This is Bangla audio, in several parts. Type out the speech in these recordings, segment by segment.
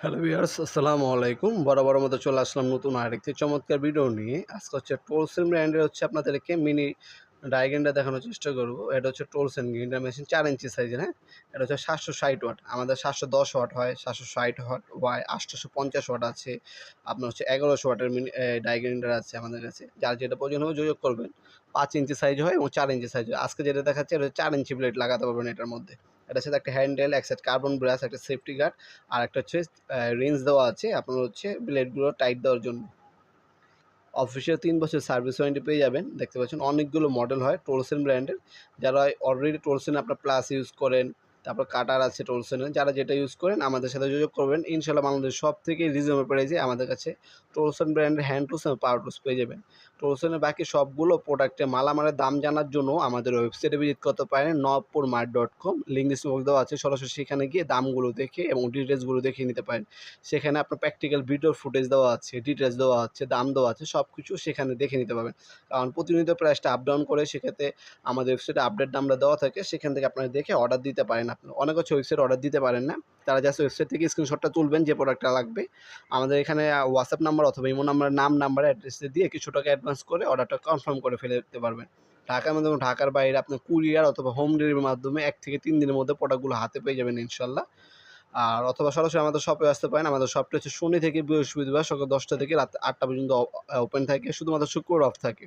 হ্যালো ভিউয়ার্স, আসসালামু আলাইকুম। বরাবরের মতো চলে আসলাম নতুন আরেকটি চমৎকার ভিডিও নিয়ে। আজকে হচ্ছে টোলসেন ব্র্যান্ডের আপনাদেরকে মিনি ডাই গ্রাইন্ডার দেখানোর চেষ্টা করব। এটা হচ্ছে টোলসেন গ্রাইন্ডার মেশিন ৪ ইঞ্চি সাইজের, হ্যাঁ? এটা হচ্ছে ৭৬০ ওয়াট। আমাদের ৭১০ ওয়াট হয়, ৭৬০ ওয়াট হয়, ৮৫০ ওয়াট আছে। আপনার হচ্ছে ১১০০ ওয়াটের ডাই গ্রাইন্ডার আছে আমাদের কাছে। যার যেটা প্রয়োজন হবে যোগাযোগ করবেন। ৫ ইঞ্চি সাইজ হয় এবং ৪ ইঞ্চি সাইজ হয়। আজকে যেটা দেখাচ্ছি এটা হচ্ছে ৪ ইঞ্চি ব্লেড লাগাতে পারবেন এটার মধ্যে। এটার সাথে একটা হ্যান্ডেল, এক সেট কার্বন ব্রাশ, একটা সেফটি গার্ড আর একটা হচ্ছে রেঞ্জ দেওয়া আছে আপনার হচ্ছে ব্লেডগুলো টাইট দেওয়ার জন্য। অফিসিয়াল ৩ বছর সার্ভিস ওয়ারেন্টি পেয়ে যাবেন। দেখতে পাচ্ছেন অনেকগুলো মডেল হয় টোলসেন ব্র্যান্ডের। যারা অলরেডি টোলসেন আপনার প্লাস ইউজ করেন, তারপর কাটার আছে টোলসেনের, যারা যেটা ইউজ করেন আমাদের সাথে যোগাযোগ করবেন। ইনশাআল্লাহ বাংলাদেশের সবথেকে রিজনেবল প্রাইসে আমাদের কাছে টোলসেন ব্র্যান্ডের হ্যান্ড টুলস এবং পাওয়ার টুলস পেয়ে যাবেন। টোলসেনের বাকি সবগুলো প্রোডাক্টের মালামালের দাম জানার জন্য আমাদের ওয়েবসাইটে ভিজিট করতে পারেন navpurmart.com। লিঙ্ক ডিসক্রিপশনে দেওয়া আছে, সরাসরি সেখানে গিয়ে দামগুলো দেখে এবং ডিটেলসগুলো দেখে নিতে পারেন। সেখানে আপনার প্র্যাকটিক্যাল ভিডিও ফুটেজ দেওয়া আছে, ডিটেলস দেওয়া আছে, দাম দেওয়া আছে, সব কিছু সেখানে দেখে নিতে পারবেন। কারণ প্রতিনিয়ত প্রাইসটা আপ ডাউন করে, সেক্ষেত্রে আমাদের ওয়েবসাইটে আপডেট নাম্বার দেওয়া থাকে, সেখান থেকে আপনারা দেখে অর্ডার দিতে পারেন। আপনি অনেক হচ্ছে ওয়েবসাইটে অর্ডার দিতে পারেন না, তারা জাস্ট ওয়েবসাইট থেকে স্ক্রিনশটটা তুলবেন যে প্রোডাক্টটা লাগবে, আমাদের এখানে হোয়াটসঅ্যাপ নাম্বার অথবা ইমো নাম্বার, নাম্বার অ্যাড্রেস দিয়ে কিছু টাকা অ্যাডভান্স করে অর্ডারটা কনফার্ম করে ফেলে দিতে পারবেন। ঢাকার মধ্যে এবং ঢাকার বাইরে আপনার কুরিয়ার অথবা হোম ডেলিভারির মাধ্যমে ১ থেকে ৩ দিনের মধ্যে প্রোডাক্টগুলো হাতে পেয়ে যাবেন ইনশাল্লাহ। আর অথবা সরাসরি আমাদের শপে আসতে পারেন। আমাদের শপটা হচ্ছে শনি থেকে বৃহস্পতিবার সকাল ১০টা থেকে রাত ৮টা পর্যন্ত ওপেন থাকে। শুধুমাত্র শুক্রবার অফ থাকে।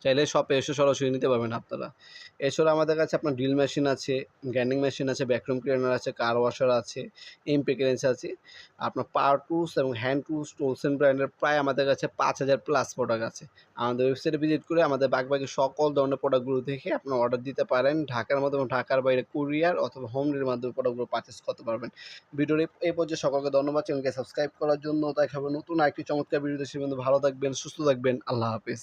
চাইলে শপে এসে সরাসরি নিতে পারবেন আপনারা। এছাড়া আমাদের কাছে আপনার ড্রিল মেশিন আছে, গ্রাইন্ডিং মেশিন আছে, ভ্যাকুয়াম ক্লিনার আছে, কার ওয়াশার আছে, এমপিকেরেন্স আছে। আপনার পাওয়ার টুলস এবং হ্যান্ড টুলস টোলসেন ব্র্যান্ডের প্রায় আমাদের কাছে ৫,০০০ প্লাস প্রোডাক্ট আছে। আমাদের ওয়েবসাইটে ভিজিট করে আমাদের বাকি সকল ধরনের প্রোডাক্টগুলো দেখে আপনারা অর্ডার দিতে পারেন। ঢাকার মধ্যে এবং ঢাকার বাইরে কুরিয়ার অথবা হোম ডেলিভারির মাধ্যমে প্রোডাক্টগুলো পারচেজ করতে পারবেন। ভিডিওর এই পর্যায়ে সকলকে ধন্যবাদ। চ্যানেলকে সাবস্ক্রাইব করার জন্য। দেখা হবে নতুন আরেকটি চমৎকার ভিডিওতে। সে পর্যন্ত ভালো থাকবেন, সুস্থ থাকবেন। আল্লাহ হাফেজ।